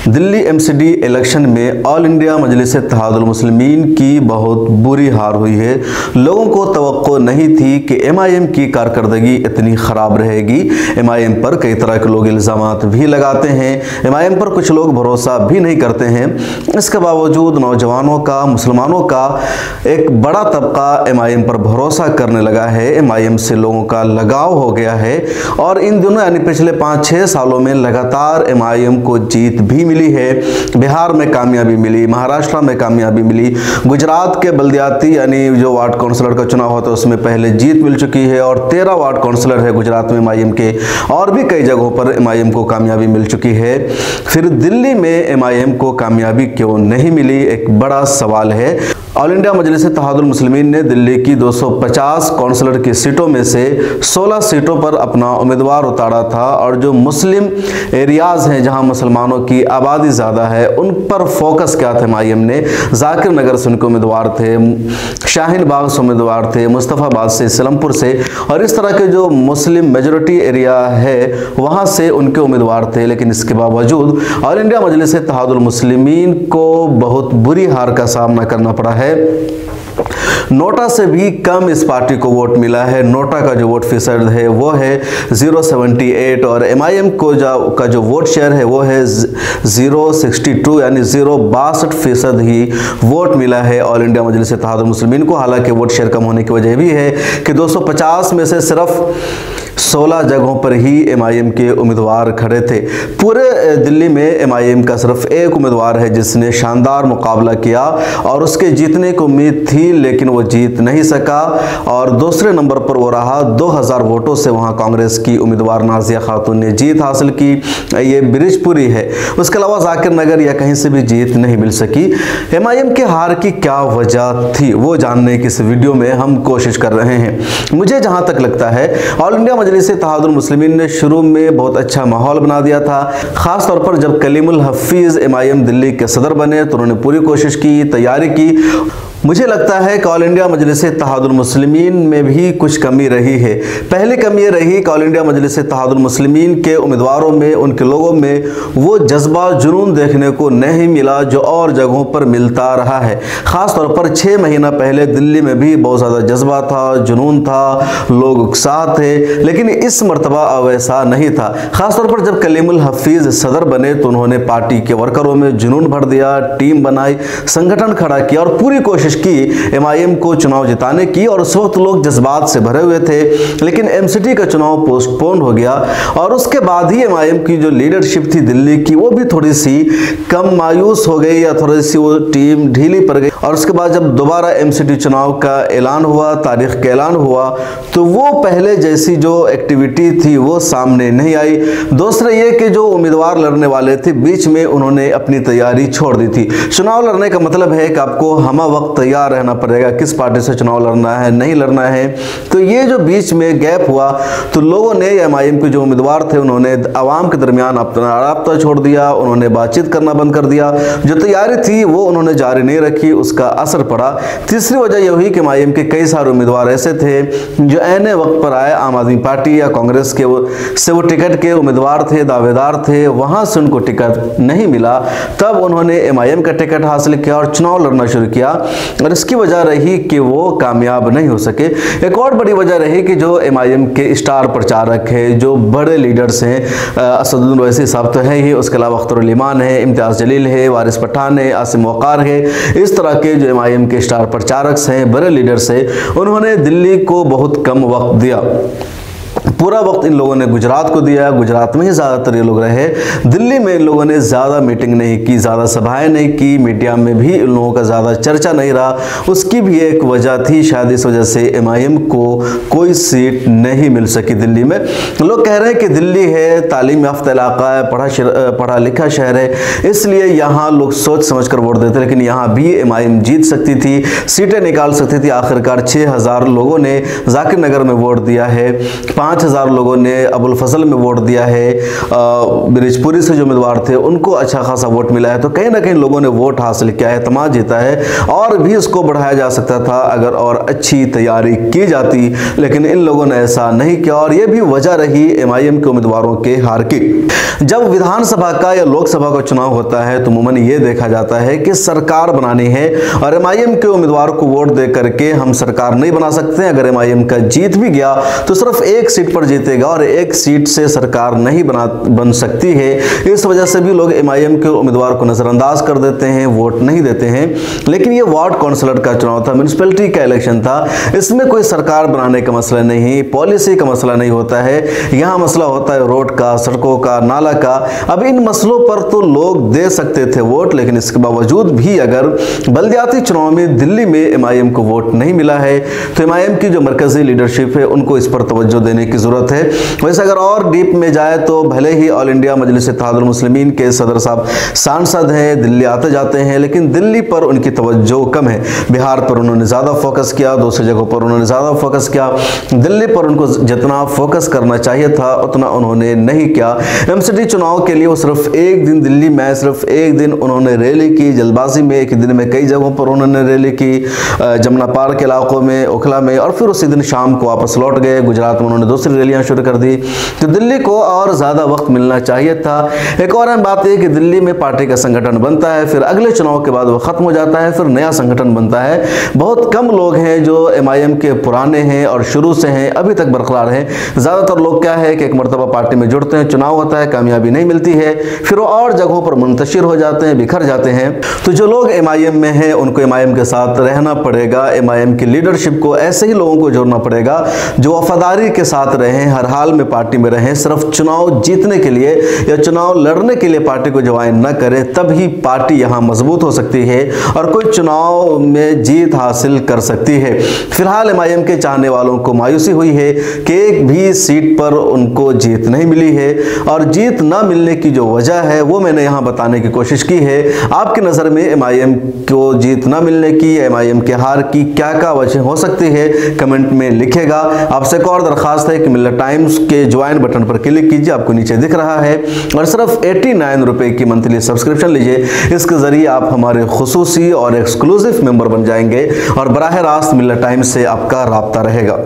Delhi MCD election में all India मजलिस इत्तेहादुल मुस्लिमीन की बहुत बुरी हार हुई है। लोगों को तवक्को नहीं थी कि एमआईएम की कारकर्दगी इतनी ख़राब रहेगी। एमआईएम पर कई तरह के लोग इल्ज़ामात भी लगाते हैं, एमआईएम पर कुछ लोग भरोसा भी नहीं करते हैं। इसके बावजूद नौजवानों का, मुसलमानों का एक बड़ा तबका एमआईएम पर भरोसा करने लगा है। एमआईएम से लोगों का लगाव हो गया है और इन दिनों यानी पिछले 5-6 सालों में लगातार एमआईएम को जीत भी मिली है। बिहार में कामयाबी मिली, महाराष्ट्र में कामयाबी मिली, गुजरात के बल्दियाती यानी जो वार्ड काउंसलर का चुनाव होता है उसमें पहले जीत मिल चुकी है और 13 वार्ड काउंसलर है गुजरात में एमआईएम के, और भी कई जगहों पर एमआईएम को कामयाबी मिल चुकी है। फिर दिल्ली में एमआईएम को कामयाबी क्यों नहीं मिली, एक बड़ा सवाल है। ऑल इंडिया मजलिस इत्तेहादुल मुस्लिमीन ने दिल्ली की 250 काउंसलर की सीटों में से 16 सीटों पर अपना उम्मीदवार उतारा था और जो मुस्लिम एरियाज़ हैं जहां मुसलमानों की आबादी ज़्यादा है उन पर फोकस किया था एमआईएम ने। जाकिर नगर से उनके उम्मीदवार थे, शाहीन बाग से उम्मीदवार थे, मुस्तफ़ाबाद से, इस्लामपुर से, और इस तरह के जो मुस्लिम मेजॉरिटी एरिया है वहाँ से उनके उम्मीदवार थे। लेकिन इसके बावजूद ऑल इंडिया मजलिस इत्तेहादुल मुस्लिमीन को बहुत बुरी हार का सामना करना पड़ा है। नोटा से भी कम इस पार्टी को वोट मिला है। नोटा का जो वोट फीसद है वो है 0.78 और एमआईएम को का जो वोट शेयर है वो है 0.62 यानी 0.62% ही वोट मिला है ऑल इंडिया मजलिस इत्तेहादुल मुस्लिमीन को। हालांकि वोट शेयर कम होने की वजह भी है कि 250 में से सिर्फ 16 जगहों पर ही एमआईएम के उम्मीदवार खड़े थे। पूरे दिल्ली में एमआईएम का सिर्फ एक उम्मीदवार है जिसने शानदार मुकाबला किया और उसके जीतने की उम्मीद थी लेकिन वो जीत नहीं सका और दूसरे नंबर पर वो रहा। 2000 वोटों से वहाँ कांग्रेस की उम्मीदवार नाजिया खातून ने जीत हासिल की, ये ब्रिजपुरी है। उसके अलावा जाकिर नगर या कहीं से भी जीत नहीं मिल सकी। एमआईएम के हार की क्या वजह थी वो जानने की इस वीडियो में हम कोशिश कर रहे हैं। मुझे जहाँ तक लगता है ऑल इंडिया मजलिस इत्तेहादुल मुस्लिमीन ने शुरू में बहुत अच्छा माहौल बना दिया था। खास तौर पर जब कलीमुल हफीज एमआईएम दिल्ली के सदर बने तो उन्होंने पूरी कोशिश की, तैयारी की। मुझे लगता है कि ऑल इंडिया मजलिस इत्तेहादुल मुस्लिमीन में भी कुछ कमी रही है। पहली कमी ये रही कि ऑल इंडिया मजलिस इत्तेहादुल मुस्लिमीन के उम्मीदवारों में, उनके लोगों में वो जज्बा, जुनून देखने को नहीं मिला जो और जगहों पर मिलता रहा है। ख़ास तौर पर 6 महीना पहले दिल्ली में भी बहुत ज़्यादा जज्बा था, जुनून था, लोग उत्साह थे, लेकिन इस मरतबा वैसा नहीं था। ख़ास तौर पर जब कलीमुल हफीज़ सदर बने तो उन्होंने पार्टी के वर्करों में जुनून भर दिया, टीम बनाई, संगठन खड़ा किया और पूरी कोशिश की एमआईएम को चुनाव जिताने की। और उस वक्त लोग जज्बात से भरे हुए थे, लेकिन एमसीडी का चुनाव पोस्टपोन हो गया और उसके बाद ही एमआईएम की जो लीडरशिप थी दिल्ली की वो भी थोड़ी सी कम मायूस हो गई या थोड़ी सी वो टीम ढीली पड़ गई। और उसके बाद जब दोबारा एमसीडी चुनाव का ऐलान हुआ, तारीख का ऐलान हुआ, तो वो पहले जैसी जो एक्टिविटी थी वो सामने नहीं आई। दूसरे ये कि जो उम्मीदवार लड़ने वाले थे बीच में उन्होंने अपनी तैयारी छोड़ दी थी। चुनाव लड़ने का मतलब है कि आपको हमा वक्त तैयार रहना पड़ेगा, किस पार्टी से चुनाव लड़ना है, नहीं लड़ना है। तो ये जो बीच में गैप हुआ तो लोगों ने, एमआईएम के जो उम्मीदवार थे उन्होंने आवाम के दरमियान अपना राब्ता छोड़ दिया, उन्होंने बातचीत करना बंद कर दिया। जो तैयारी थी वो उन्होंने जारी नहीं रखी, उसका असर पड़ा। तीसरी वजह यह हुई कि एमआईएम के कई सारे उम्मीदवार ऐसे थे जो ऐने वक्त पर आए, आम आदमी पार्टी या कांग्रेस के वो टिकट के उम्मीदवार थे, दावेदार थे, वहाँ से उनको टिकट नहीं मिला। तब उन्होंने एमआईएम का टिकट हासिल किया और चुनाव लड़ना शुरू किया और इसकी वजह रही कि वो कामयाब नहीं हो सके। एक और बड़ी वजह रही कि जो एमआईएम के स्टार प्रचारक हैं, जो बड़े लीडर्स हैं, असदुद्दीन ओवैसी साहब तो है ही, उसके अलावा अख्तर उल ईमान है, इम्तियाज़ जलील है, वारिस पठान है, आसिम वक़ार है, इस तरह के जो एमआईएम के स्टार प्रचारक हैं, बड़े लीडर्स हैं, उन्होंने दिल्ली को बहुत कम वक्त दिया। पूरा वक्त इन लोगों ने गुजरात को दिया, गुजरात में ही ज़्यादातर ये लोग रहे। दिल्ली में इन लोगों ने ज़्यादा मीटिंग नहीं की, ज़्यादा सभाएं नहीं की, मीडिया में भी इन लोगों का ज़्यादा चर्चा नहीं रहा। उसकी भी एक वजह थी, शायद इस वजह से एमआईएम को कोई सीट नहीं मिल सकी दिल्ली में। लोग कह रहे हैं कि दिल्ली है तालीम याफ्ता इलाका है, पढ़ा लिखा शहर है, इसलिए यहाँ लोग सोच समझ कर वोट देते, लेकिन यहाँ भी एमआईएम जीत सकती थी, सीटें निकाल सकती थी। आखिरकार 6000 लोगों ने जाकिर नगर में वोट दिया है, 5 5000 लोगों ने अबुल फजल में वोट दिया है, बिरिजपुरी से जो उम्मीदवार थे उनको अच्छा खासा वोट मिला है। तो कहीं ना कहीं लोगों ने वोट हासिल किया है, एतमाद जीता है, और भी इसको बढ़ाया जा सकता था अगर और अच्छी तैयारी की जाती, लेकिन इन लोगों ने ऐसा नहीं किया और यह भी वजह रही MIM के उम्मीदवारों के हार की। जब विधानसभा का या लोकसभा का चुनाव होता है तो अमूमन ये देखा जाता है कि सरकार बनानी है और MIM के उम्मीदवार को वोट दे करके हम सरकार नहीं बना सकते। अगर MIM का जीत भी गया तो सिर्फ एक सीट पर जीतेगा और एक सीट से सरकार नहीं बन सकती है। इस वजह से भी लोग MIM के उम्मीदवार को नजरअंदाज कर देते हैं, वोट नहीं देते हैं। लेकिन ये वार्ड काउंसलर का चुनाव था, म्युनिसिपैलिटी का इलेक्शन था, इसमें कोई सरकार बनाने का मसला नहीं, पॉलिसी का मसला नहीं होता है। यहाँ मसला होता है रोड का, सड़कों का, नाला का। अब इन मसलों पर तो लोग दे सकते थे वोट, लेकिन इसके बावजूद भी अगर बल्दियाती चुनाव में दिल्ली में MIM को वोट नहीं मिला है तो MIM की जो मरकजी लीडरशिप है उनको इस पर तवज्जो देने की जरूरत है। वैसे अगर और डीप में जाए तो भले ही ऑल इंडिया मजलिस इत्तेहादुल मुस्लिमीन के सदर साहब सांसद हैं, दिल्ली आते जाते हैं, लेकिन दिल्ली पर उनकी तवज्जो कम है। बिहार पर उन्होंने ज़्यादा फोकस किया, दूसरी जगहों पर उन्होंने ज़्यादा फोकस किया। दिल्ली पर उनको जितना फोकस करना चाहिए था उतना उन्होंने नहीं किया। MCD चुनाव के लिए वो सिर्फ एक दिन दिल्ली में, सिर्फ एक दिन उन्होंने रैली की, जल्दबाजी में एक दिन में कई जगहों पर उन्होंने रैली की, जमुना पार के इलाकों में, ओखला में, और फिर उसी दिन शाम को वापस लौट गए। गुजरात में उन्होंने दूसरी रैलियां शुरू कर दी। तो दिल्ली को और ज़्यादा वक्त मिलना चाहिए था। एक और अहम बात यह कि दिल्ली में पार्टी का संगठन बनता है, फिर अगले चुनाव के बाद वो ख़त्म हो जाता है, फिर नया संगठन बनता है। बहुत कम लोग हैं जो MIM के पुराने हैं और शुरू से हैं, अभी तक बरकरार हैं। ज़्यादातर लोग क्या है कि एक मरतबा पार्टी में जुड़ते हैं, चुनाव होता है, कामयाबी नहीं मिलती है, फिर वो और जगहों पर मुंतशिर हो जाते हैं, बिखर जाते हैं। तो जो लोग MIM में हैं उनको MIM के साथ रहना पड़ेगा। MIM की लीडरशिप को ऐसे ही लोगों को जोड़ना पड़ेगा जो वफादारी के साथ रहें, हर हाल में पार्टी में रहें, सिर्फ चुनाव जीतने के लिए या चुनाव लड़ने के लिए पार्टी को ज्वाइन न करें, तब ही पार्टी यहाँ मजबूत हो सकती है और कोई चुनाव में जीत हासिल कर सकती है। फिलहाल MIM के चाहने वालों को मायूसी हुई है कि एक भी सीट पर उनको जीत नहीं मिली है, और जीत न मिलने की जो वजह है वो मैंने यहाँ बताने की कोशिश की है। आपकी नज़र में MIM को जीत न मिलने की, MIM के हार की क्या क्या वजह हो सकती है, कमेंट में लिखेगा। आपसे एक और दरखास्त है कि मिल्लत टाइम्स के ज्वाइन बटन पर क्लिक कीजिए, आपको नीचे दिख रहा है, और सिर्फ 89 रुपए की मंथली सब्सक्रिप्शन लीजिए। इसके जरिए आप हमारे खुसूसी और एक्सक्लूसिव मेंबर बन जाएंगे और बराह रास्त मिल्लत टाइम्स से आपका राब्ता रहेगा।